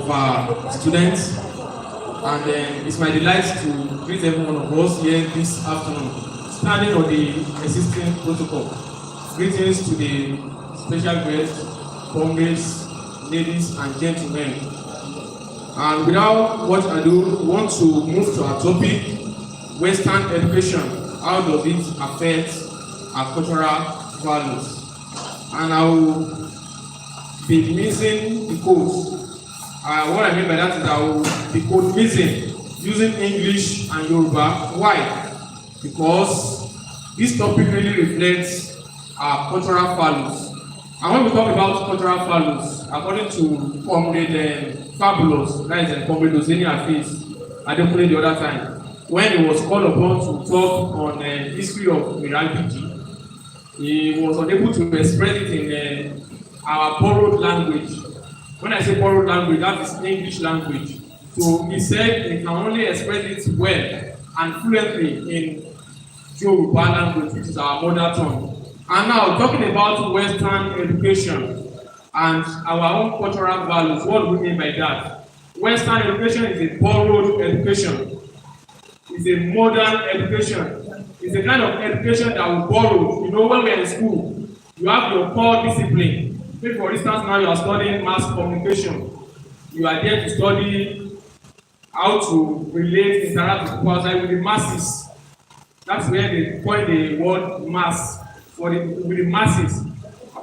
of our students, and it's my delight to greet every one of us here this afternoon, standing on the existing protocol. Greetings to the special guests, comrades, ladies and gentlemen. And without much ado, we want to move to our topic, Western education. How does it affect our cultural values? And I will be missing the codes. What I mean by that is I will be code missing using English and Yoruba. Why? Because this topic really reflects our cultural values. And when we talk about cultural values, according to Comrade Fabulous, that is Comrade Oseni Afeez Adekunle the other time, when he was called upon to talk on history of Mirabiji, he was unable to express it in our borrowed language. When I say borrowed language, that is English language. So he said he can only express it well and fluently in Yoruba language, which is our mother tongue. And now, talking about Western education and our own cultural values, what do we mean by that? Western education is a borrowed education. It's a modern education. It's a kind of education that we borrow. You know, when we're in school, you have your core discipline. Maybe for instance, now you are studying mass communication. You are there to study how to relate, interact with people outside with the masses. That's where they coin the word mass with the masses.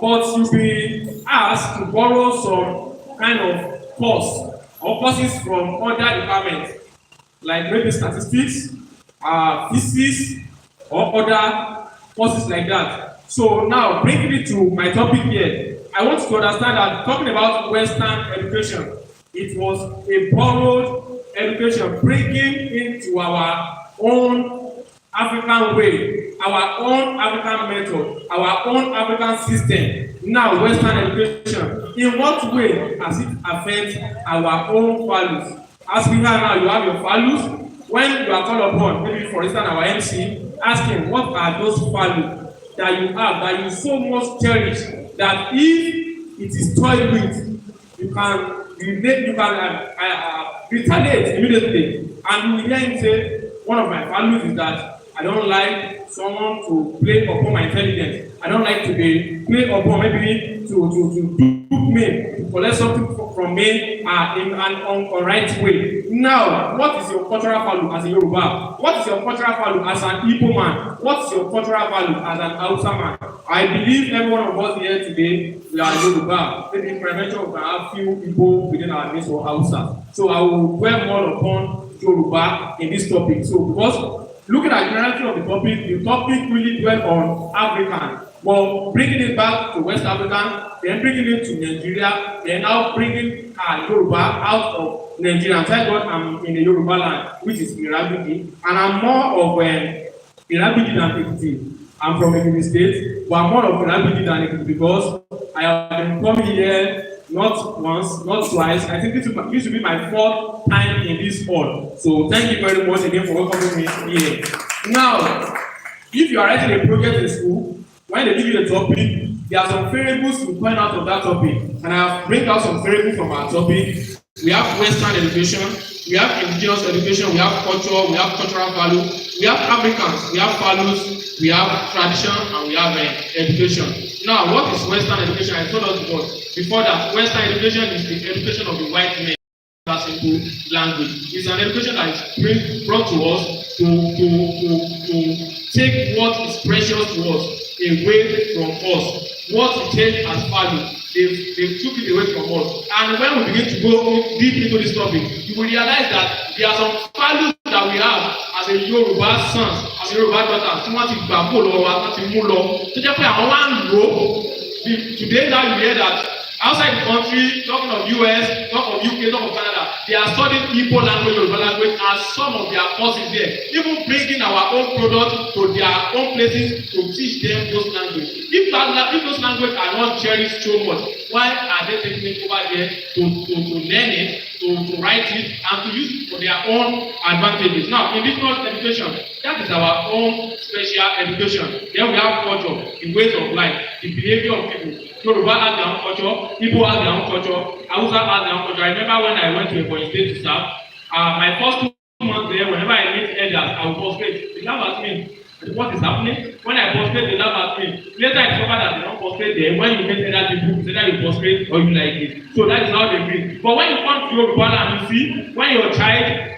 But you'll be asked to borrow some kind of course or courses from other departments, like maybe statistics, physics, or other courses like that. So now, bringing it to my topic here, I want you to understand that talking about Western education, it was a borrowed education, bringing into our own African way, our own African method, our own African system. Now, Western education, in what way does it affect our own values? As we have now, you have your values. When you are called upon, maybe for instance, our MC, asking what are those values that you have, that you so much cherish, that if it is toyed with, you can retaliate immediately. And you will hear him say, one of my values is that I don't like someone to play upon my intelligence. I don't like to be play upon, maybe to dupe me, to collect something from me in an unright way. Now, what is your cultural value as a Yoruba? What is your cultural value as an Igbo man? What is your cultural value as an Hausa man? I believe every one of us here today, we are Yoruba. Maybe prevention we can have few Igbo within our midst or Hausa. So I will dwell more upon Yoruba in this topic. So because looking at the generality of the topic really dwell on African. But bringing it back to West African, then bringing it to Nigeria, then now bringing Yoruba out of Nigeria. Thank God I'm in the Yoruba land, which is Mirabiji, and I'm more of Mirabiji than Ekiti. I'm from Ekiti State, but I'm more of Mirabiji than Ekiti because I have been coming here not once, not twice. I think this will be my fourth time in this hall. So thank you very much again for welcoming me here. Now, if you are writing a project in school, when they give you the topic, there are some variables to point out of that topic. And I have bring out some variables from our topic. We have Western education, we have indigenous education, we have culture, we have cultural value, we have Africans, we have values, we have tradition, and we have education. Now, what is Western education? I told us before that Western education is the education of the white men. That simple language. It's an education that is brought to us to take what is precious to us away from us. What we take as value, they took it away from us. And when we begin to go deep into this topic, you will realize that there are some values that we have as a Yoruba son, as a Yoruba daughter, tí wọ́n ti gbà kó lọ wa, wọ́n ti mú lọ. Tó jẹ́ pé àwọn wá ń lò ó. Today now you hear that outside the country, talking of US, talk of UK, talk of Canada, they are studying Igbo language, Yoruba language, and some of their courses there, even bringing our own product to their own places to teach them those languages. If those languages are not cherished so much, why are they taking it over there to learn it, to write it, and to use it for their own advantages? Now, indigenous education, that is our own special education. Then we have culture, the ways of life, the behavior of people. Yoruba has their own culture, Igbo has their own culture, Hausa has their own culture. I remember when I went to Ebonyi State to serve, my first 2 months there, whenever I meet elders, I will prostrate. They laugh at me. What is happening? When I prostrate, they laugh at me. Later, I discover that they don't prostrate there. When you meet elder people, it's either you prostrate or you like it. So that is how they feel. But when you come to Yoruba land, you see, when your child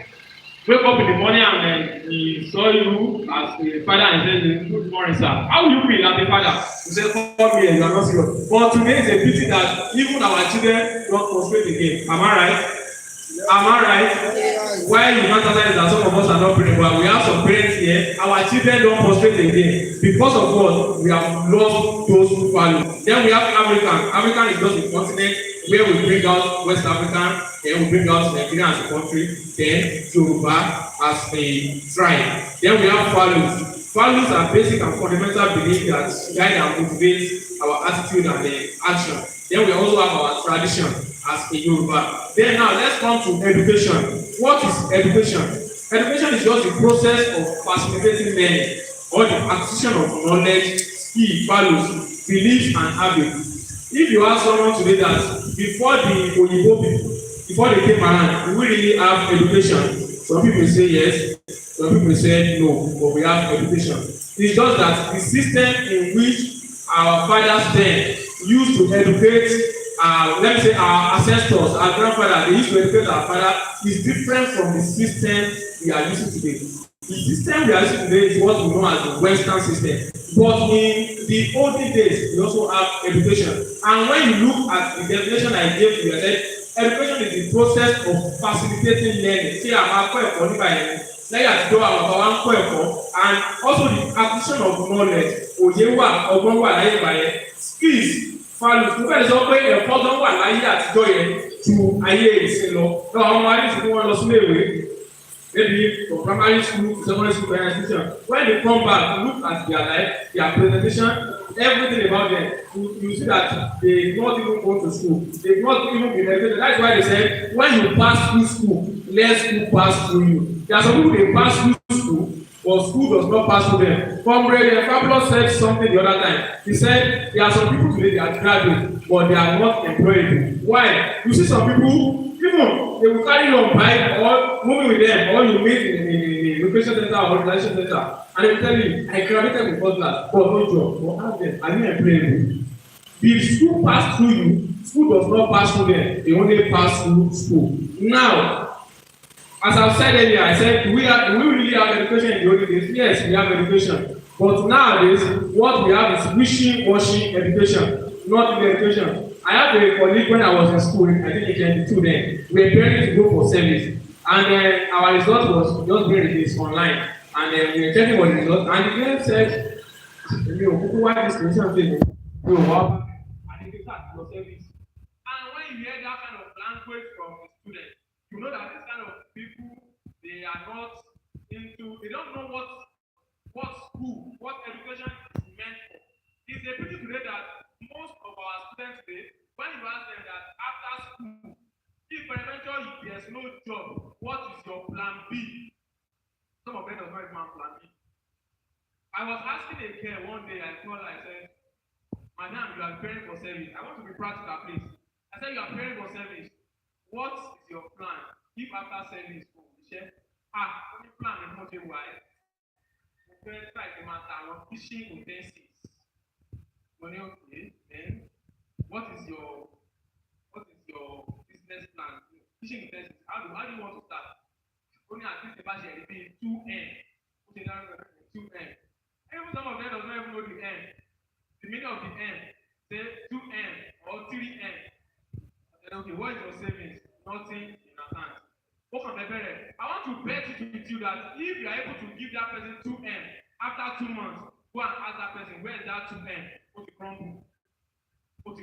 wake up in the morning and he saw you as a father and say, "Good morning, sir." How will you feel as a father? You say, "Come here, you are not serious." But today is a pity that even our children don't prostrate again. Am I right? Am I right? Yes. Why you not realize that some of us are not praying, but we have some parents here. Our children don't prostrate again because of what we have lost those values. Then we have African. African is just a continent where we bring out West African, then we bring out Nigeria as a country, then Yoruba as a tribe. Then we have values. Values are basic and fundamental beliefs that guide and motivate our attitude and action. Then we also have our tradition as a Yoruba. Then now let's come to education. What is education? Education is just the process of facilitating learning or the acquisition of knowledge, skill, values, beliefs, and habits. If you ask someone today that before the Oyibo people, before they came around, do we really have education? Some people say yes, some people say no, but we have education. It's just that the system in which our fathers then used to educate let me say our ancestors, our grandfather, they used to educate our father is different from the system we are using today. The system we are using today is what we know as the Western system. But in the olden days, we also have education. And when you look at the definition I gave to you, I said education is the process of facilitating learning. Ṣé àwọn akọ́ ẹ̀kọ́ nígbà yẹn lẹ́yìn àtijọ́ àwọn bàbá wa ń kọ́ ẹ̀kọ́ and also the acquisition of knowledge òye wà ọgbọ́n wà láyé ìgbà yẹn skills values mo fẹ́ sọ pé ẹ̀kọ́ tó wà láyé àtijọ́ yẹn ju ayé ìsìn lọ lọ́wọ́ ọmọ ayé ìsìn wọn lọ sílé ìwé maybe from primary school to secondary school higher institution when they come back look at their life their presentation everything about them you see that they not even go to school they not even be educated that's why they say when you pass through school let school pass through you there are some people dey pass through school but school does not pass through them. Comrade Fabulous said something the other time. He said there are some people today they are graduates but they are not employable. Why? You see some people even they will carry you on bike or moving with them or you meet in the location center or organization center and they will tell you I graduated with first class but no job but ask them are you employable? If school pass through you school does not pass through them they only pass through school. Now as I've said earlier, I said, do we really have education in the olden days? Yes, we have education. But nowadays, what we have is wishy-washy education, not even education. I have a colleague when I was in school, I think in 22 then, we were preparing to go for service. And then our result was just being released online. And then we were checking what the result, and the girl said, why this question thing? And they start for service. And when you hear that kind of language from the student, you know that this kind of people, they are not into, they don't know what school, what education is meant for. It's a pity today that most of our students today, when you ask them that after school, if eventually there's no job, what is your plan B? Some of them does not even have plan B. I was asking a girl one day, I told her, I said, Madam, you are preparing for service. I want to be practical, please. I said, you are preparing for service. What is your plan? If after service, only plan is not a why. First, try to matter our fishing utensils. Money, okay. Then, what is your business plan? Fishing utensils. How do you want to start? Only at least the budget will be 2M. Put it down 2M. Even some of them does not even know the M. The meaning of the M. Say 2M or 3M. Okay, what is your savings? Nothing in account. I want to bet with you that if you are able to give that person 2M after 2 months, go and ask that person where is that 2M? Put it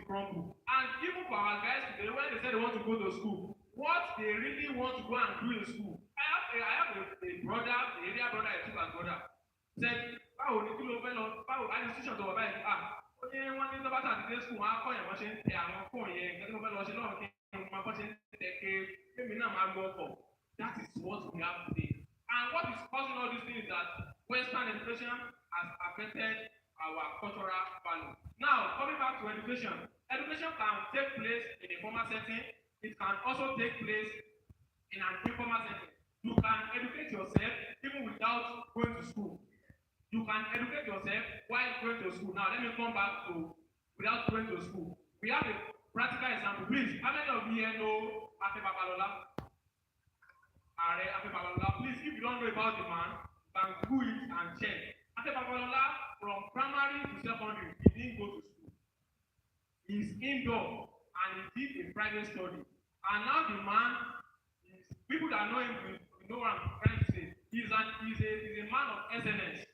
crumble. And even for our guys today, when they say they want to go to school, what they really want to go and do in school. I have a brother, the area brother, a super brother, said, báwo ni kí ló fẹ́ lọ, báwo á ní institution tó wà báyìí, ó ní wọ́n ní lọ́bàtà àti dé school, wọ́n á kọ́ yẹn wọ́n ṣe ń tẹ àwọn fóònù yẹn, kí ló fẹ́ lọ ṣe lọ́wọ́ kí wọ́n máa ṣe ń tẹ ké, kémi náà máa gbọ́ ọkọ̀. That is what we have today. And what is causing all these things is that Western education has affected our cultural value. Now, coming back to education, Education can take place in a formal setting. It can also take place in an informal setting. You can educate yourself even without going to school. You can educate yourself while going to school. Now, let me come back to without going to school. We have a practical example. Please, how many of you here know Afe Babalola? Afe Babalola. Please, if you don't know about the man, you can Google it and check. Afe Babalola, from primary to secondary, he didn't go to school. He's indoor and he did a private study. And now the man, people that know him, you know what I'm trying to say. He's a man of SNS.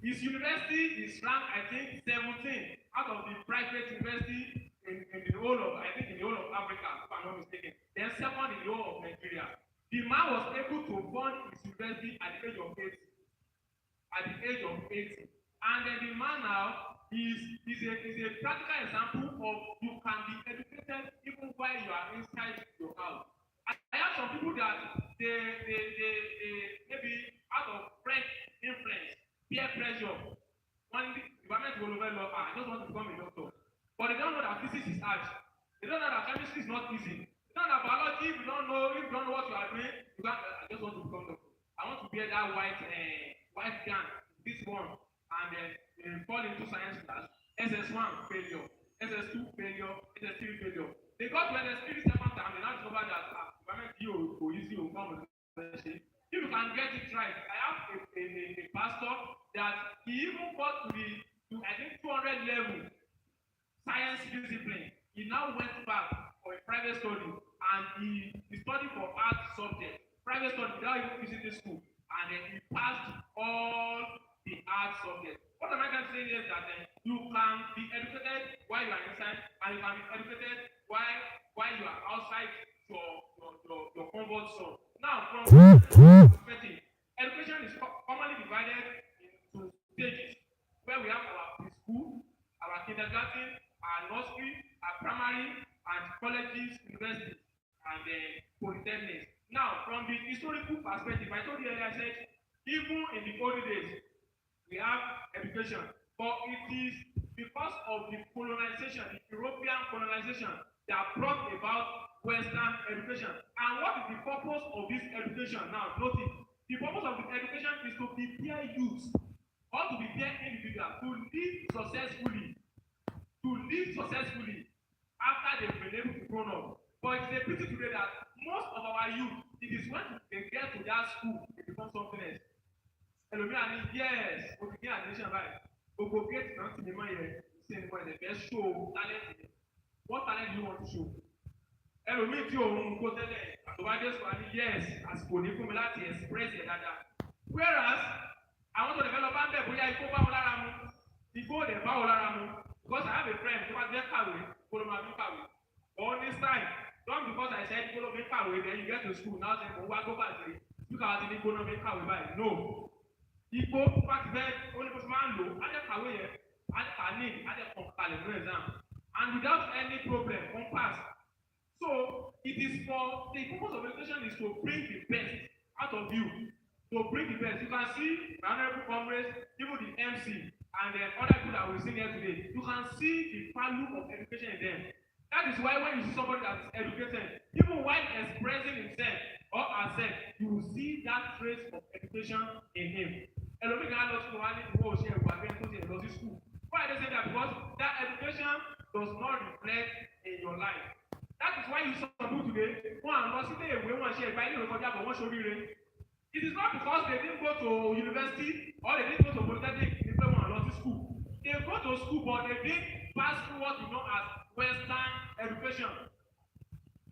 His university is ranked, I think, 17 out of the private university in the whole of, I think, in the whole of Africa, if I'm not mistaken. Then second in the whole of Nigeria. The man was able to fund his university at the age of 80. At the age of 80. And then the man now is a practical example of you can be educated even while you are inside your house. I have some people that they maybe out of friend influence, peer pressure, one environment will overlook, I just want to become a doctor. But they don't know that physics is hard. They don't know that chemistry is not easy. They don't know that biology, if you don't know what you are doing, you can't, I just want to become a doctor. I want to wear that white gown, this one, and then fall into science class. SS1 failure, SS2 failure, SS3 failure. They got to SS3 second time, they now discover that environment you go easy, you come with it. If you can get it right, I have a pastor that he even got to I think 200 level science discipline. He now went back for a private study and he studied for art subject. Private study without even visiting school, and then he passed all the art subjects. What am I going to say is that you can be educated while you are inside, and you can be educated while you are outside your comfort zone. Now, from perspective, education is commonly divided into stages where we have our preschool, our kindergarten, our nursery, our primary, and colleges, universities, and polytechnics. Now, from the historical perspective, I told you earlier, I said, even in the old days, we have education, but it is because of the colonization, the European colonization, that brought about Western education. And what is the purpose of this education? Now, notice, the purpose of this education is to prepare youth or to prepare individuals to live successfully after they've been able to grow up. But it's a pity today that most of our youth, it is when they get to that school, they become something else. Ẹlòmíràn ni yes, o ti ní admission báyìí. Gbogbo gate náà ti ní mọ́ yẹn, ṣe ni wọ́n ẹ̀ fẹ́ show talent yẹn. What talent do you want to show? Ẹlòmíì tí òun kó tẹ́lẹ̀ àtọ́bádé sọ ní yes, àsìkò ní fún mi láti express yẹn dáadáa. Whereas àwọn tó lè fẹ́ lọ bá ń bẹ̀ bóyá ikú bá wọn lára mu, ikú ò dẹ̀ bá wọn lára mu. Because I have a friend tó bá fẹ́ kàwé, kó ló máa fi kàwé. Or this time, not because I said kó ló fi kàwé, then you get to school now say mo wá gbọ́ bàtìrì, you kàwé ti ní kó ló fi kàwé báyìí. No. Ipò pàtì bẹ́ẹ̀ oníbòsí máa ń lò, á jẹ́ kàwé yẹn, á jẹ́ kà ní, á jẹ́ kàn kalẹ̀ fún exam. And without any problem, on pass. So it is for the purpose of education is to bring the best out of you. To bring the best. You can see my honorable comrades, even the MC, and the other people that we see here today. You can see the value of education in them. That is why when you see somebody that is educated, even while expressing himself or herself, you will see that trace of education in him. Ẹlòmíì kan lọ sí wọn ní ìwọ òṣèré ìwà bẹ́ẹ̀ tó ti lọ sí school. Why I say that? Because that education does not reflect in your life. That is why you saw people today who are not sitting away one share by you for one show. It is not because they didn't go to university or they didn't go to polytechnic, they don't want to school. They go to school, but they didn't pass through what we know as Western education.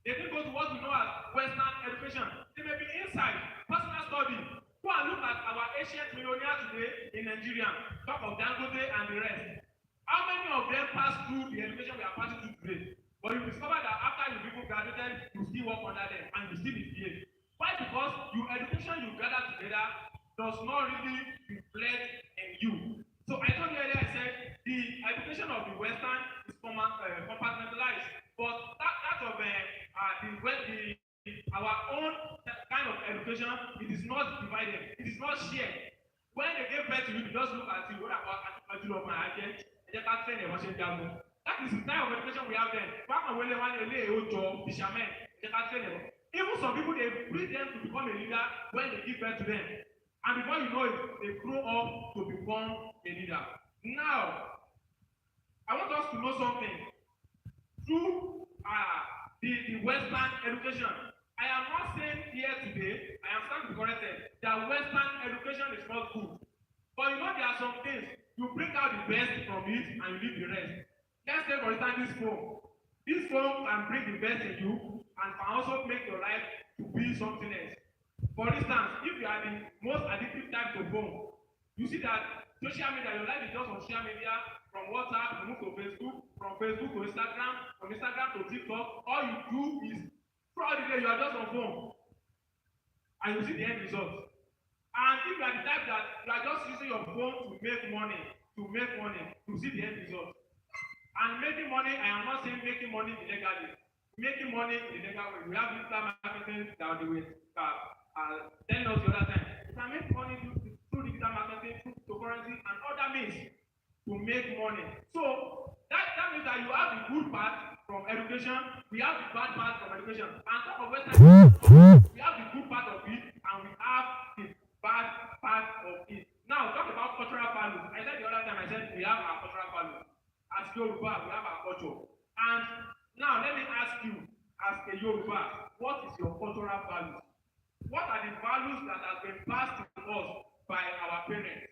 They didn't go to what we know as Western education. They may be inside, personal study. Go and look at our ancient millionaires today in Nigeria, talk of Dangote and the rest. How many of them pass through the education we are passing through today? But you discover that after you people graduated, you still work under them and you still misbehave. Why? Because your education you gather together does not really reflect in you. So I told you earlier, I said the education of the Western is compartmentalized, but that of our own kind of education, it is not divided, it is not shared. When they give birth to you, you just look at you, what about of my agent? That That is the type of education we have then. Even some people, they breed them to become a leader when they give birth to them. And before you know it, they grow up to become a leader. Now, I want us to know something. Through the Western education, I am not saying here today, I am starting to be corrected, that Western education is not good. But you know there are some things, you bring out the best from it and you leave the rest. Let's take for instance this phone. This phone can bring the best in you and can also make your life to be something else. For instance, if you are the most addictive type of phone, you see that social media, your life is just on social media, from WhatsApp, you move to Facebook, from Facebook to Instagram, from Instagram to TikTok. All you do is throughout the day you are just on phone, and you see the end result. And if you are the type that you are just using your phone to make money, you see the end result. And making money, I am not saying making money illegally. Making money in the legal way. We have digital marketing that we telling us the other time. You can make money through digital marketing, through cryptocurrency, and other means to make money. So that means that you have the good part from education, we have the bad part from education. And top of Western education, we have the good part of it, and we have the bad part of it. Now, talk about cultural values. I said the other time, I said we have our cultural values. As Yoruba, we have our culture. And now, let me ask you, as a Yoruba, what is your cultural values? What are the values that have been passed to us by our parents?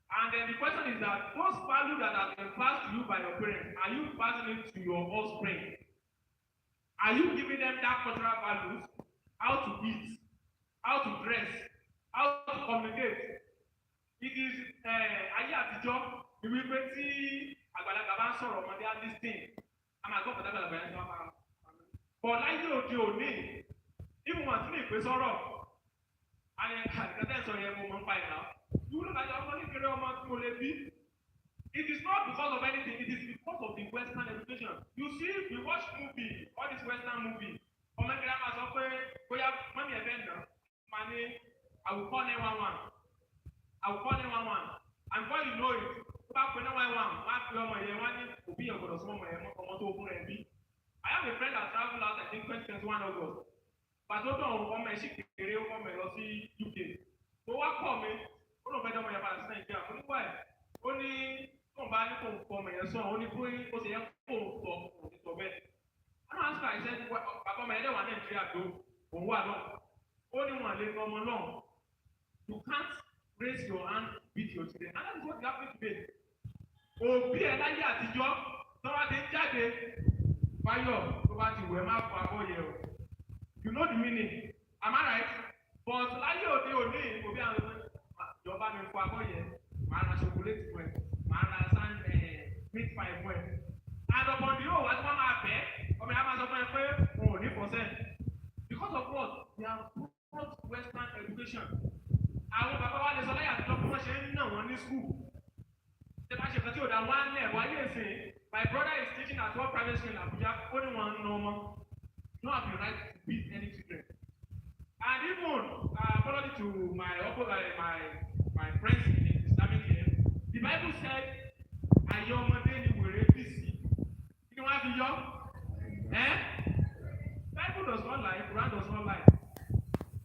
And then the question is that those values that have been passed to you by your parents, are you passing it to your offspring? Are you giving them that cultural values? How to eat, how to dress, how to communicate? It is ayé àtijọ́ ni wípé tí àgbàlagbà bá ń sọ̀rọ̀ ọmọdé á lis ten a máa gbọ́ pẹ̀lú àgbàlagbà yẹn tó máa bọ̀ láyé òde òní ìmọ̀ àti ní ìpè sọ̀rọ̀ àní àdìgẹ́tẹ̀ sọ̀rọ̀ yẹn mo mọ̀ ń pa ìlà ìwúlò kájọ ọmọ kékeré ọmọ tí mo lè bí. It is not because of anything, it is because of the Western education. You see, we watch movie, all this Western movie. Ọmọ kékeré máa sọ pé bóyá mọ́mí ẹ̀ bẹ́ẹ̀ nà máa ní I will call 911. I will call 911. And before you know it, tó bá pe 911, wá pe ọmọ yẹn wá ní òbí yẹn gbọdọ̀ sún ọmọ yẹn ọmọ tó fún rẹ̀ bí. I have a friend that travel out, I think 2021 August. Pàtó tó ọmọ ẹ̀ sì kékeré ọmọ ẹ̀ lọ sí UK. Tó wá kọ́ mi, ó lọ fẹ́ dán ọmọ yẹn padà sí Nàìjíríà. Ó ní wá ẹ̀, ó ní tó ń bá ní kó kọ́ ọmọ yẹn sọ, ó ní pé ó ti yẹ kó sọ òun sọ bẹ́ẹ̀. Àwọn àǹsà ìṣẹ́ bàbá ọmọ yẹn dẹ̀ wà Nàìjíríà tó òun wà náà. Ó ní wọn lè lọ ọmọ náà. You can't raise your hand, beat your children. And that is what is happening today. Òbí ẹ̀ láyé àtijọ́ tó wá ti ń jáde fáyọ̀ tó bá ti wẹ̀ máa fọ abọ́ yẹ o. You know the meaning. Am I right? But láyé òde òní òbí àwọn ìjọba mi fọ abọ́ yẹ máa ra chocolate fún ẹ máa ra sand meat pie fún ẹ. And upon the whole wá tí wọ́n máa bẹ̀ ọmọ yẹn á máa sọ fún ẹ pé wọn ò ní percent. Because of what? They have brought Western education. Àwọn bàbá wa lè sọ láyé àtijọ́ bí wọ́n ṣe ń ná wọn ní school. Ṣé bá ṣe kan tí ò dá wọn lẹ̀ wáyé ìsìn? My brother is teaching at one private school in Abuja. Ó ní wọn ń ná ọmọ. You don't have the right to beat any children. And even according to my friends in Islamic here, the Bible said, "Ayé ọmọdé ni wèrè bí sí." Kí ni wọ́n á fi yọ? Bible does not lie, Quran does not lie.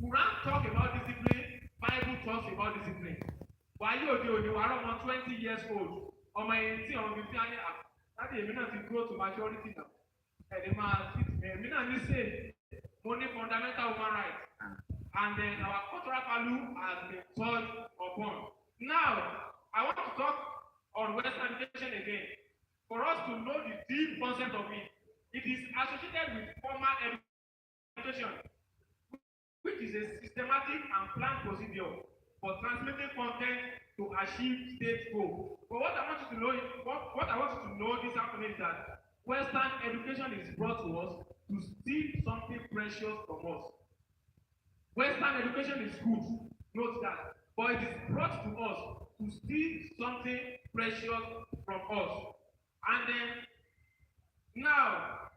Quran talk about discipline, Bible talks about discipline. Wàyí òde òní wà á rọ́mọ 20 years old. Ọmọ yẹn tí ọmọ mi fi ayé láti èmi náà ti grow to maturity now. Ẹ̀dẹ̀ máa èmi náà ní say mo ní fundamental human rights. And then our cultural value has been touched upon. Now, I want to talk on Western education again. For us to know the deep concept of it, it is associated with formal education, which is a systematic and planned procedure for transmitting content to achieve state goals. But what I want you to know is, what I want you to know this afternoon is that Western education is brought to us to steal something precious from us. Western education is good, note that, but it is brought to us to steal something precious from us. And then, now,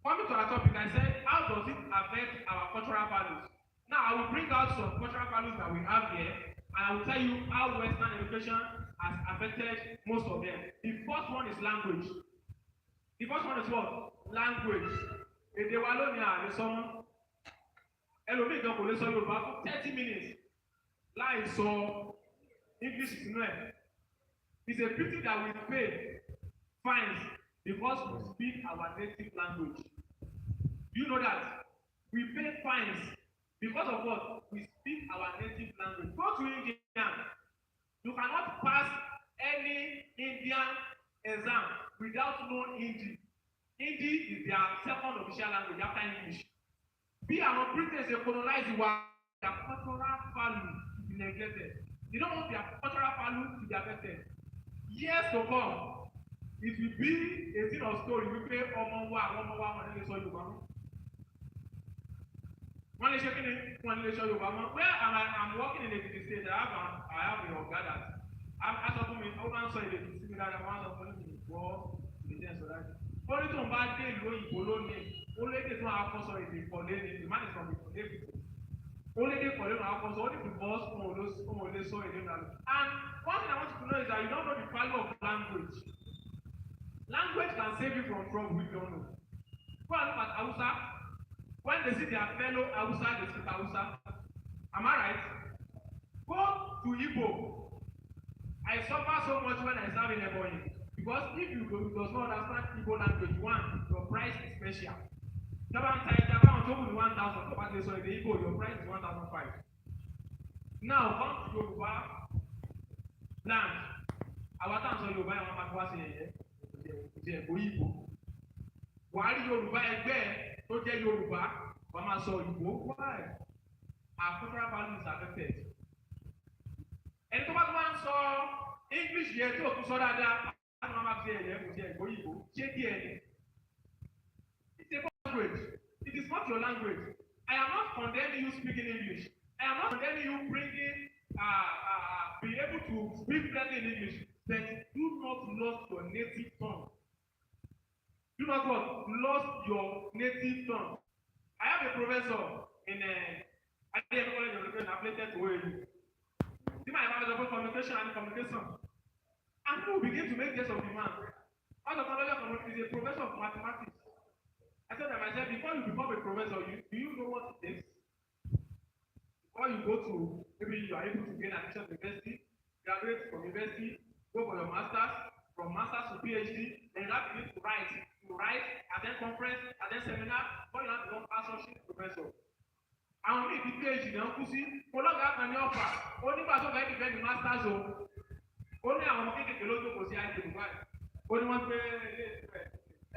coming to our topic, I said, how does it affect our cultural values? Now, I will bring out some cultural values that we have here, and I will tell you how Western education has affected most of them. The first one is language. The first one is what? Language. Èdè wa lónìí àlè sọ́mọ́. Ẹlòmíì gan kò lè sọ Yorùbá fún 30 minutes láì sọ English sínú ẹ̀. It's a pity that we pay fines because we speak our native language. Do you know that? We pay fines because of what? We speak our native language. Go to India. You cannot pass any Indian exam without knowing Hindi. Hindi is their second official language after English. Bí àwọn British dey colonize wa, their cultural value to be neglected. They don't want their cultural value to be affected. Years to come, it will be a thing of story wípé ọmọ wa wọn lè sọ Yorùbá mọ́. Wọ́n lè ṣe kí ni wọ́n lè sọ Yorùbá mọ́. Where I'm working in Ekiti state, I have a ọ̀gá that a sọ fún mi, ó máa ń sọ èdè sí mi dáadáa, wọ́n á sọ fún mi wọ́ èdè ẹ̀sọ́ dáadáa. Ó ní tóun bá dé ìlú òyìnbó lónìí, ó lédè tó máa kọ́ sọ èdè ìkọ̀lé ni, the man is from Ìkọ̀lé people. Ó lédè ìkọ̀lé máa kọ́ sọ, ó ní because òun ò lè sọ èdè náà. And one thing I want you to know is that you don't know the value of language. Language can save you from trouble if you don't know. Go and look at Hausa. When they see their fellow Hausa, they speak Hausa. Am I right? Go to Igbo. I suffer so much when I serve in Ebonyi. Because if you does not understand Igbo language, one, your price is special. Japan on top of 1,000, but they saw the Igbo, your price is 1,500. Now come to Yoruba land. Our town so Yoruba and Mama was here. Ìjẹ́ Ìgbò. Wàá rí Yorùbá ẹgbẹ́ tó jẹ́ Yorùbá, wàá máa sọ Ìgbò. Why? Our cultural values are affected. Ẹni tó bá tó máa ń sọ English yẹn tí ò tún sọ dáadáa, láti máa máa fi ẹ̀yẹ kò jẹ́ Ìgbò. Ṣé díẹ̀ ni? It's a language. It is not your language. I am not condemning you speaking English. I am not condemning you being able to speak fluently in English. But do not lose your native tongue. Do not what? Lose your native tongue. I have a professor in Adéyẹmí College of Education affiliated to OAU. See my advisor for communication and communication. And who begin to make guess of the man? Out of knowledge is a professor of mathematics. I said to myself, before you become a professor, do you know what it takes? Before you go to, maybe you are able to gain admission to university, graduate from university, go for your masters, from masters to PhD, then you have to write, attend conference, attend seminar, before you have to become associate professor. Àwọn míì ti PhD náà kú sí, olóògùn kan ní ọ̀fà, ó nígbà tó fẹ́ dìbẹ́ ní masters o, ó ní àwọn ọmọ kékeré ló jókòó sí àìsè Dubai, ó ní wọ́n gbé ilé ìfẹ́.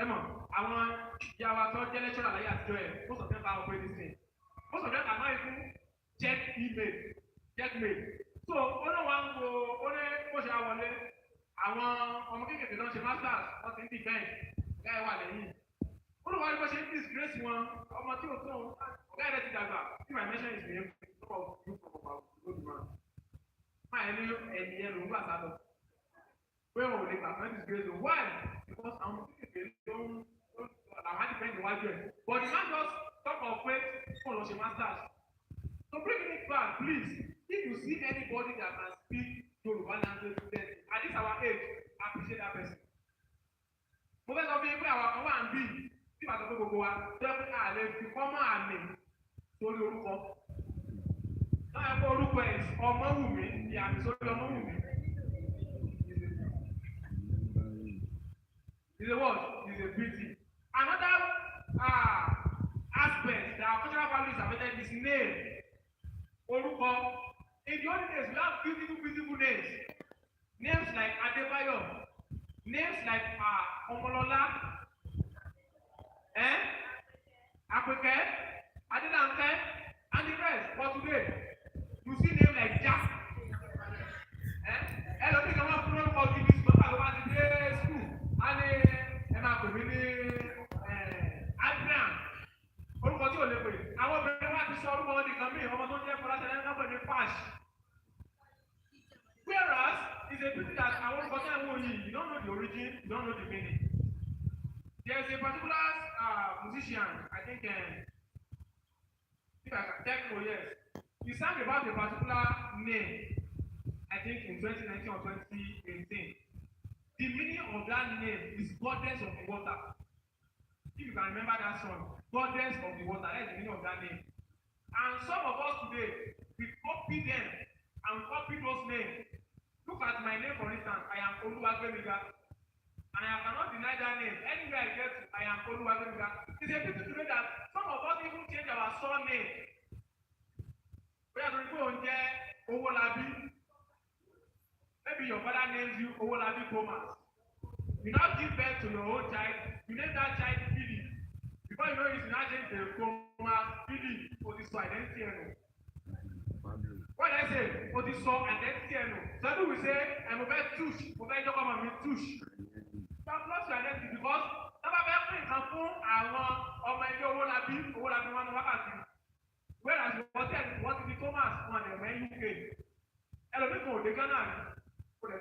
Ẹ mọ̀, àwọn ìyá wa tó jẹ́ lecturer láyé àtijọ́ ẹ̀, most of them are operating thing. Most of them are not even check mail. So, ó ní wọ́n ń wo, ó ní bó ṣe wọlé, àwọn ọmọ kékeré náà ṣe masters, wọ́n ti ń defend, ọ̀gá ẹ̀ wà lẹ́yìn. Ó ní wọ́n rí bó ṣe ń disgrace wọn, ọmọ tí ò tó ọ̀gá ẹ̀ ti dàgbà, tí my mention is name, no of you from about no demand. Máa ẹni yẹn ló ń gbà sálọ. Pé òun lè gbà fún disgrace o. Why? Because àwọn kékeré ló ń àwọn defend níwájú ẹ̀. But the man just talk of faith fún ọ̀lọ́ṣẹ̀ masters. So bring it back, please. If you see anybody that can speak Yoruba language, then at this our age, appreciate that person. Mo fẹ́ sọ fún yín pé àwọn kan wà ń bì tí bàtà pé gbogbo wa jẹ́ pé àlè fi kọ́mọ́ àmì sórí orúkọ. Náà ẹ kó orúkọ ẹ̀ Ọmọwùmí ní àmì sórí Ọmọwùmí. Is a what? Is a pity. Another aspect that our cultural values are affected is name. Orúkọ. In the olden days, we have beautiful names. Names like Adebayo. Names like Omolola. Apeke, Adelanke, and the rest. But today, you see names like Jack. Hello, we come up from this school. And I'm Abraham. Orúkọ tí ò lè pè. Àwọn obìnrin wá ti sọ orúkọ wọn nìkan mí, ọmọ tó jẹ́ Fọláṣadé ń pè ní Fash. Whereas, it's a pity that àwọn orúkọ tí àwọn yìí, you don't know the origin, you don't know the meaning. There is a particular musician, I think Techno, yes. He sang about a particular name, I think in 2019 or 2018. The meaning of that name is goddess of the water. If you can remember that song, goddess of the water, that's the meaning of that name. And some of us today, we copy them and copy those names. Look at my name, for instance. I am Oluwagbemiga, and I cannot deny that name. Anywhere I get to, I am Oluwagbemiga. It's a pity today that some of us even change our surname. We are going to go on there, Owolabi. Maybe your father names you Owolabi Thomas. You now give birth to your own child. You name that child Philip. Before you know it, you now change the Thomas Philip for this identity. What I say? For this identity. So do we say, I'm over touch. Over you come and touch. You have lost your identity because never be able to confirm our my Owolabi one wakati. Whereas what is the Thomas one the man UK? Hello, people, the Ghana.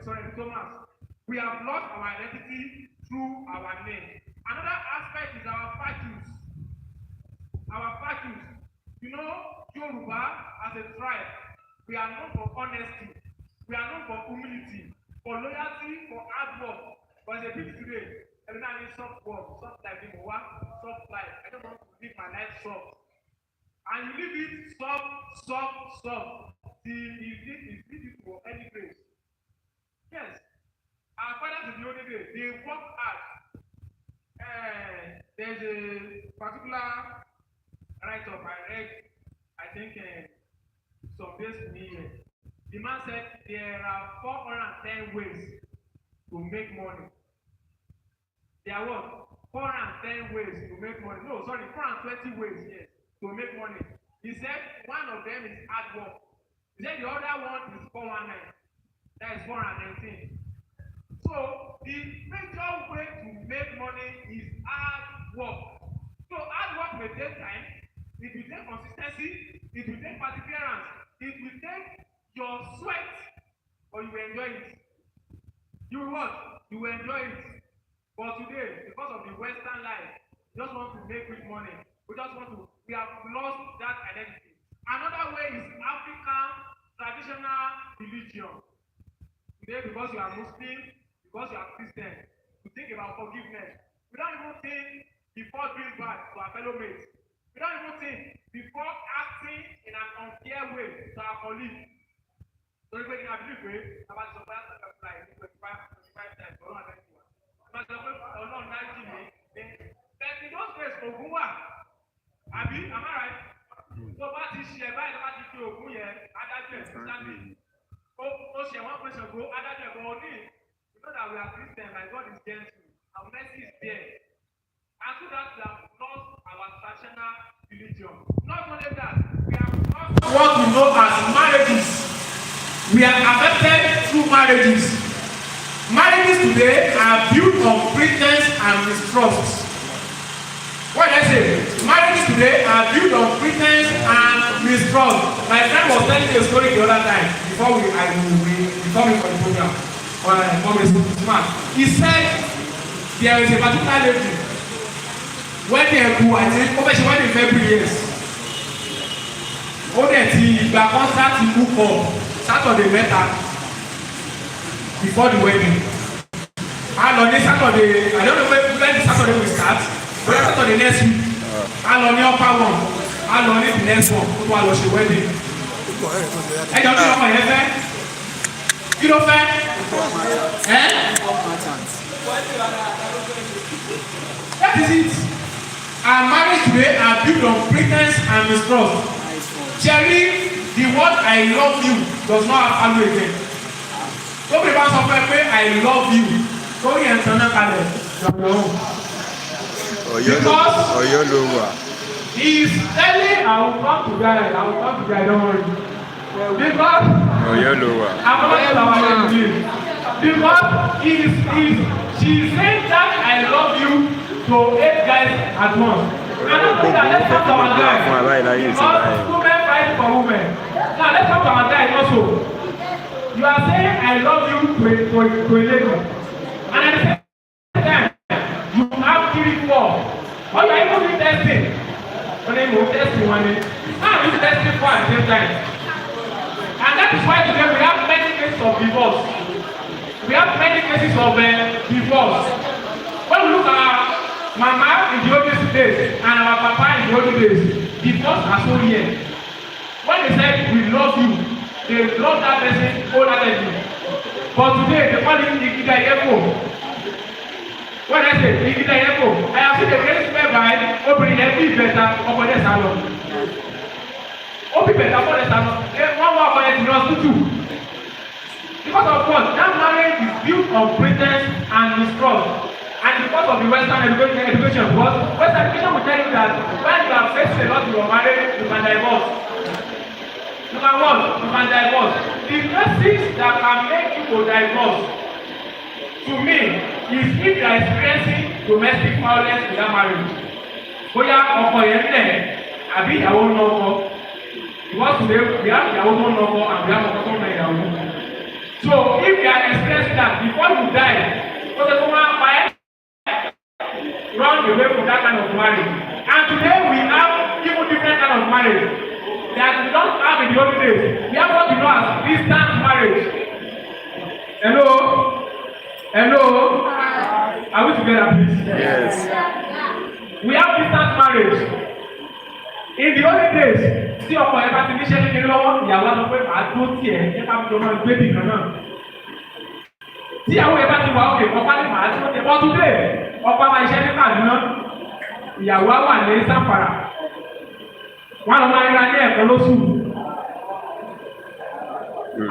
Sorry, Thomas. We have lost our identity through our name. Another aspect is our virtues. Our virtues. You know, Yoruba as a tribe, we are known for honesty. We are known for humility, for loyalty, for hard work. But the people today, everybody needs soft work, soft life, soft life. I don't want to live my life soft. And you live it soft. It's easy for any place. Yes. Our fathers in the olden days, they work hard. There's a particular write-up I read, I think, some days to me here. The man said there are 410 ways to make money. There are what? 410 ways to make money. No, sorry, 420 ways, yes, to make money. He said one of them is hard work. He said the other one is 419. That is 419. So the major way to make money is hard work. So hard work may take time, it will take consistency, it will take perseverance, it will take your sweat, but you will enjoy it. You will what? You will enjoy it. But today, because of the Western life, we just want to make quick money. We have lost that identity. Another way is African traditional religion. Today, because you are Muslim, because you are Christian, we think about forgiveness. We don't even think before doing bad to our fellow mates. We don't even think before acting in an unfair way to our colleagues. So we can believe about the last like 25 times for one and one. But the Lord not give me. But in those days, Ogunwa, Abi, am I right? So what is she about? What is she Ogun here? Adájọ́ Sunday. Oh, she one person go. Adájọ́ go only. You know that we are Christians, and God is gentle. Our mercy is there. And so that we have lost our traditional religion. Not only that, we have lost what we know as marriages. We are affected through marriages. Marriages today are built on pretense and mistrust. What did I say? Marriages today are built on pretense and mistrust. My friend was telling me a story the other time before we come in for the program. He said there is a particular lady when they go, I think, when they February years. Ó dẹ̀ ti ìgbà contract ti book up Saturday mẹ́ta before the wedding. A lọ ní Saturday, I don't know when the Saturday will start, but Saturday next week. A lọ ní upper one, a lọ ní the next one, ó tó a lọ ṣe wedding. Ẹ jọ kí ọmọ yẹn fẹ́? Kí ló fẹ́? That is it. Our marriage today are built on pretense and mistrust. Cherry, the word I love you does not have value again. Nobody wants to say I love you. Don't you understand that? Because he is telling I will come to die, don't worry. Because she is saying that I love you to 8 guys at once. And I think that let's come to our guys. Because women fight for women. Now let's come to our guys also. You are saying I love you to a lady. And at the same time, you have 3, 4. Or you are even doing testing. When you move testing one day. Now you testing 4 at the same time. And that is why today we have many cases of divorce. We have many cases of divorce. When we look at our mama in the olden days and our papa in the olden days, divorce are so rare. When they say we love you, they love that person older than you. But today they call it Igida Yeko. When I say Igida Yeko, I have seen the case whereby obìnrin yẹn bí ìbẹ̀ta ọkọ yẹn sá lọ. Ó bí ìbẹ̀ta ọkọ yẹn sá lọ. Wọ́n wá ọkọ yẹn ti lọ hospital. Because of what? That marriage is built on pretense and mistrust. And because of the Western education, because Western education will tell you that when you are facing a lot in your marriage, you can divorce. Number one, you can divorce. The basics that can make you to divorce, to me, is if you are experiencing domestic violence in that marriage. Bóyá ọkọ yẹn lẹ̀ àbí ìyàwó ń lọ́kọ. Because today we have ìyàwó tó ń lọ́kọ and we have ọkọ tó ń lọ ìyàwó. So if you are experiencing that before you die, ó ṣe kó máa pa ẹ́ run away from that kind of marriage. And today we have even different kind of marriage that we don't have in the old days. We have what we know as distant marriage. Hello? Hello? Are we together, please? Yes. We have distant marriage. In the old days, tí ọkọ ẹ bá ti níṣẹ́ kékeré lọ́wọ́, ìyàwó á sọ pé màá tó tiẹ̀ ẹ ká jọ máa gbé bìkan náà. Tí ìyàwó ẹ bá ti wà òkè ọkọ ní màá tó tiẹ̀. But today, ọkọ máa iṣẹ́ ní Kaduna, ìyàwó á wà ní Zamfara. Wọ́n lọ máa ríra ní ẹ̀kọ́ lóṣù.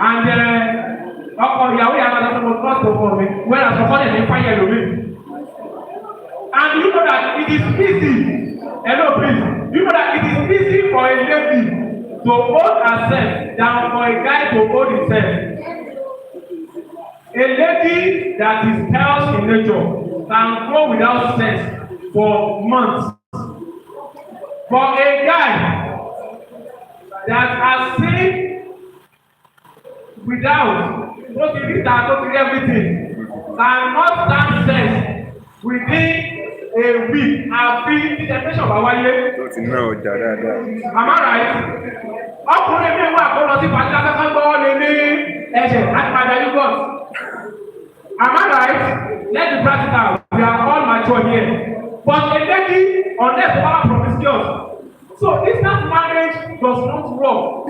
And ọkọ ìyàwó yà máa lọ́sọ̀rọ̀ trust ọkọ mi, wẹ́n àsọkọ́ lè ní fáyẹ̀ lómi. And you know that it is easy. Hello, please. You know that it is easy for a lady to hold herself than for a guy to hold himself. A lady that is health in nature can go without sex for months. For a guy that has seen without everything cannot stand sex within a week àfi detention bá wáyé. Ó ti ná ọjà dáadáa. Am I right? Ọkùnrin mi wà kó lọ sí pàtí akẹ́kọ̀ọ́ gbọ́ lé ní ẹ̀jẹ̀ láti padà yúgọ̀t. Am I right? Let's be practical. We are all mature here. But a lady unless you are promiscuous. So distant marriage does not work.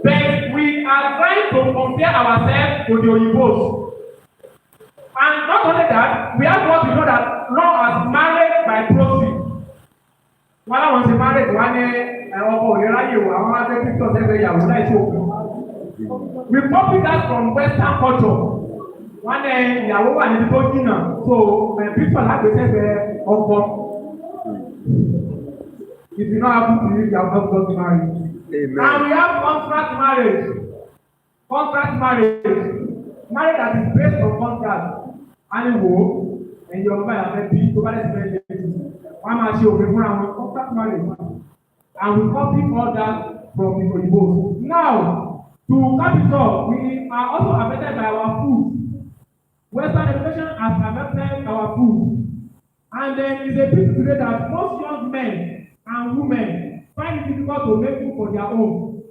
But we are trying to compare ourselves to the Oyinbos. And not only that, we have what we know that law as marriage by proxy. Wọ́n láwọn ṣe marriage wá ní ọkọ òyìnbá yìí wò àwọn máa ń tẹ́tí tó ṣẹ́fẹ̀ ìyàwó láì ṣe òkú. We copy that from Western culture. Wọ́n ní ìyàwó wà níbi tó jìnnà so picture láti ṣẹ́fẹ̀ ọkọ. If you know how to do it, you have not got married. Amen. And we have contract marriage. Contract marriage. Marriage that is based on contract. And wo ẹ̀yọ̀ ọba ìyàfẹ́ bí tó bá lẹ́sìn bẹ́ẹ̀ lẹ́sìn. Wọ́n máa ṣe òfin fúnra wọn contract marriage. And we copy all that from the Oyinbo. Now, to cap it off, we are also affected by our food. Western education has affected our food. And then it's a pity today that most young men and women find it difficult to make food for their own.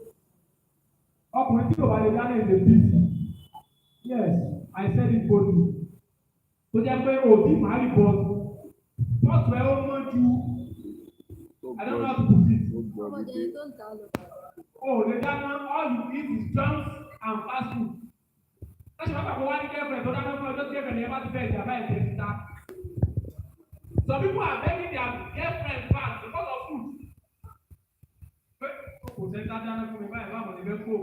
Ọkùnrin tí kò bá lè dáná is a pity. Yes, I said it boldly. Tó jẹ́ pé òbí màá rí bọ́ọ̀lù. Bọ́ọ̀lù ẹ̀ ó mọ́ ju I don't know how to put it. Oh, lè dáná all you eat is junk and fast food. Láti wá pàpọ̀ wá ní kẹ́fẹ̀ẹ́ tó dáná fún ọjọ́ tí kẹ́fẹ̀ẹ́ yẹn bá ti bẹ̀rẹ̀ ìjàmbá ẹ̀jẹ̀ síta. Some people are making their girlfriend fat because of food. Kò sẹ́ńtà dáná fún mi báyìí báwo ni bẹ́ẹ̀ kó.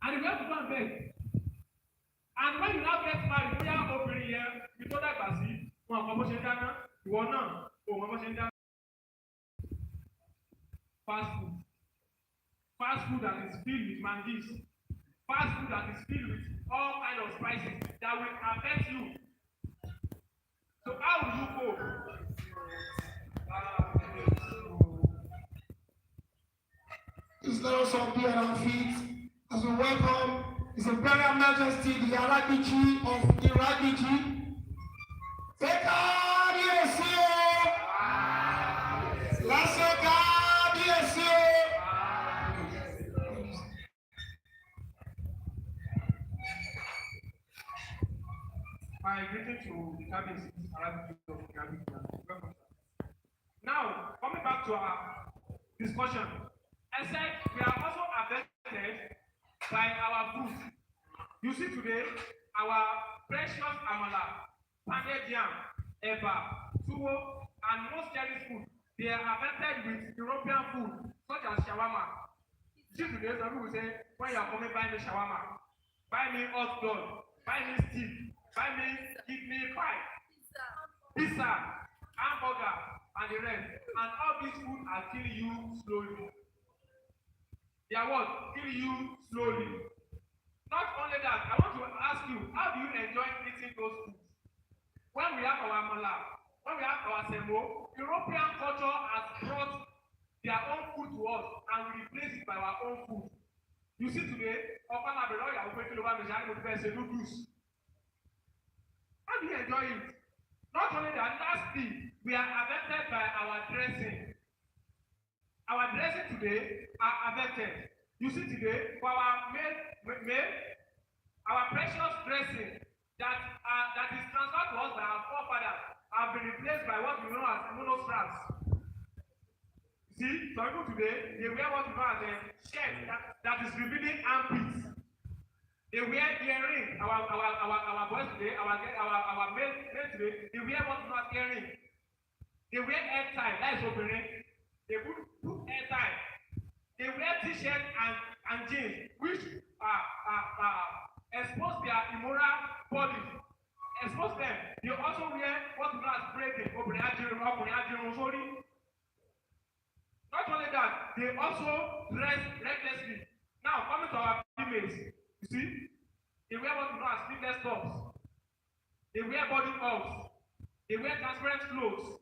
And you have to go and beg. And when you now get married, bóyá obìnrin yẹn bí tó dàgbà sí, wọn àmọ́ bó ṣe dáná, ìwọ náà kò mọ bó ṣe dáná. Fast food. Fast food that is filled with mangoes. Fast food that is filled with all kinds of spices that will affect you. So how will you go? Please let us all be on our feet as we welcome His Imperial Majesty the Alagbiji of Iragbiji. Take out your seal. Let's take out your seal. My greeting to the cabin is Arabic of Arabic. Welcome. Now, coming back to our discussion, I said we are also affected by our food. You see today, our precious amala, pounded yam, eba, tuwo, and most Chinese food, they are affected with European food, such as shawarma. You see today, some people say, when you are coming, buy me shawarma, buy me hot dog, buy me steak, buy me kidney pie, pizza, hamburger, and the rest. And all these food are killing you slowly. They are what? Killing you slowly. Not only that, I want to ask you, how do you enjoy eating those foods? When we have our mala, when we have our semo, European culture has brought their own food to us and we replace it by our own food. You see today, how do you enjoy it? Not only that, lastly, we are affected by our dressing. Our dressing today are affected. You see today, for our male, our precious dressing that is transferred to us by our forefathers have been replaced by what we know as monostraps. See, some people today, they wear what we know as a shirt that is revealing armpits. They wear earring. Our boys today, our male today, they wear what we know as earring. They wear hair tie, that is opening. They put hair tie. They wear t-shirt and jeans, which expose their immoral bodies. Expose them. They also wear what we know as braiding. Not only that, they also dress recklessly. Now, coming to our females, you see, they wear what we know as sleeveless tops. They wear body tops. They wear transparent clothes,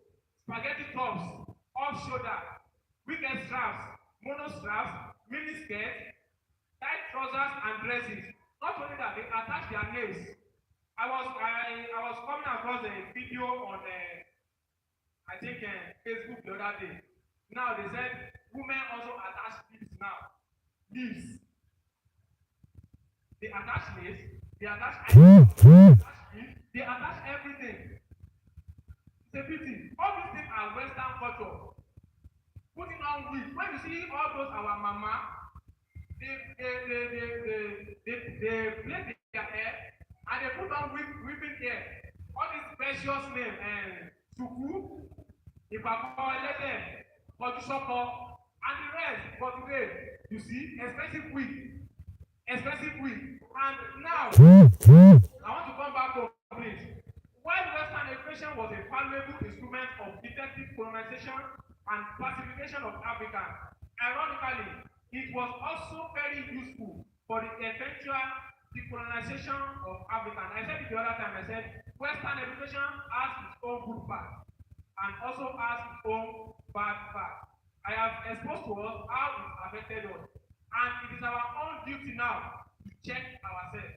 spaghetti tops, off shoulder, weekend straps, mono straps, mini skirts, tight trousers, and dresses. Not only that, they attach their nails. I was coming across a video on I think Facebook the other day. Now they said women also attach lips now. Lips. They attach nails, they attach eyes, they attach everything. It's a pity. All these things are Western culture. Putting on wig. When you see all those our mama, they plait their hair and they put on whipping hair. All these precious names and Suku, Ipako Elete, Kodusoko, and the rest for today. You see, expensive wig. And now I want to come back to this. While Western education was a valuable instrument of effective colonization and pacification of Africa, ironically, it was also very useful for the eventual decolonization of Africa. And I said it the other time, I said Western education has its own good part and also has its own bad part. I have exposed to us how it affected us. And it is our own duty now to check ourselves.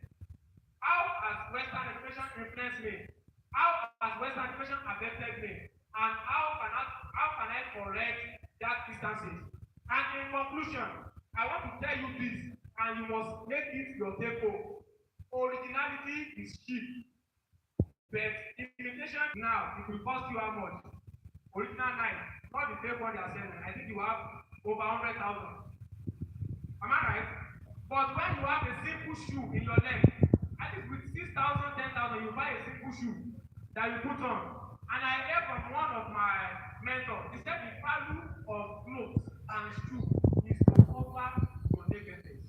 How has Western education influenced me? How has Western education affected me? And how can I correct that distances? And in conclusion, I want to tell you this, and you must make it your take home. Originality is cheap, but imitation now it will cost you how much? Original 9, not the fake one they are selling. I think you have over 100,000. Am I right? But when you have a simple shoe in your leg, I think with 6,000, 10,000, you buy a simple shoe that you put on. And I heard from one of my mentors, he said the value of clothes and shoe is to cover your nakedness.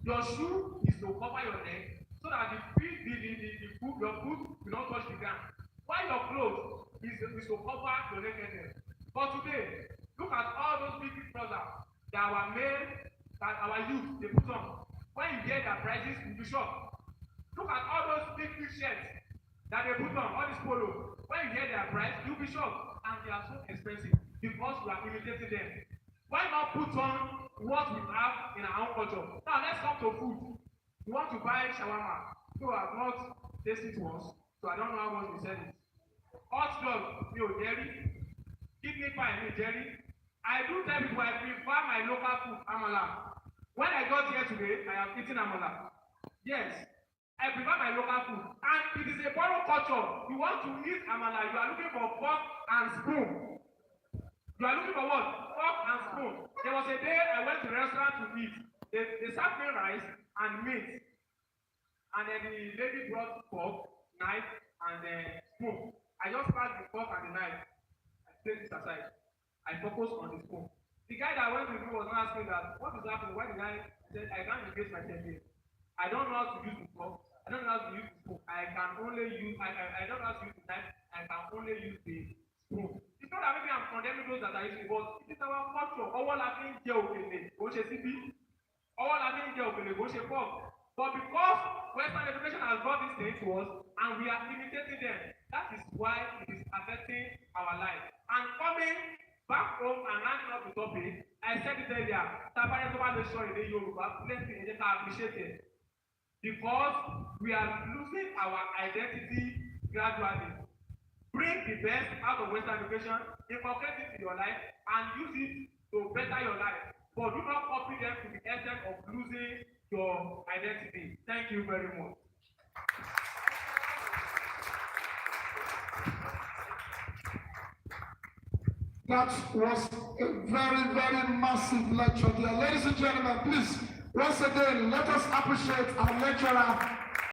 Your shoe is to cover your neck so that your foot will not touch the ground. While your clothes is to cover your nakedness. But today, look at all those big trousers that our men, that our youth, they put on. When you hear their prices, you'll be shocked. Look at all those big shirts that they put on, all this polo. When you hear their price, you'll be shocked. And they are so expensive because we are imitating them. Why not put on what we have in our own culture? Now let's come to food. You want to buy shawarma. So I have not tasted it once, so I don't know how much we sell it. Hot dog, dairy. Kidney pie, dairy. I do tell people I prefer my local food, amala. When I got here today, I have eaten amala. Yes, I prefer my local food. And it is a borrowed culture. You want to eat amala, you are looking for fork and spoon. You are looking for what? Fork and spoon. There was a day I went to a restaurant to eat. They served me rice and meat. And then the lady brought fork, knife, and spoon. I just passed the fork and the knife. I placed it aside. I focused on the spoon. The guy that went with me was not asking that, what is happening? Why did I said, I can't engage myself here. I don't know how to use the fork. I don't know how to use the spoon. I don't know how to use the knife. I can only use the spoon. It's not that maybe I'm condemning those that are using it, but it is our culture. Ọwọ́ la fi ń jẹ òkèlè, kò ṣe síbí. Ọwọ́ la fi ń jẹ òkèlè, kò ṣe fork. But because Western education has brought this thing to us and we are imitating them, that is why it is affecting our life. And coming back home and rounding up the topic, I said it earlier, Tabare Toba le sọ èdè Yorùbá, let's see, ẹ jẹ́ ká appreciate it. Because we are losing our identity gradually. Bring the best out of Western education, incorporate it in your life, and use it to better your life. But do not copy them to the extent of losing your identity. Thank you very much. That was a very, very massive lecture there. Ladies and gentlemen, please, once again, let us appreciate our lecturer,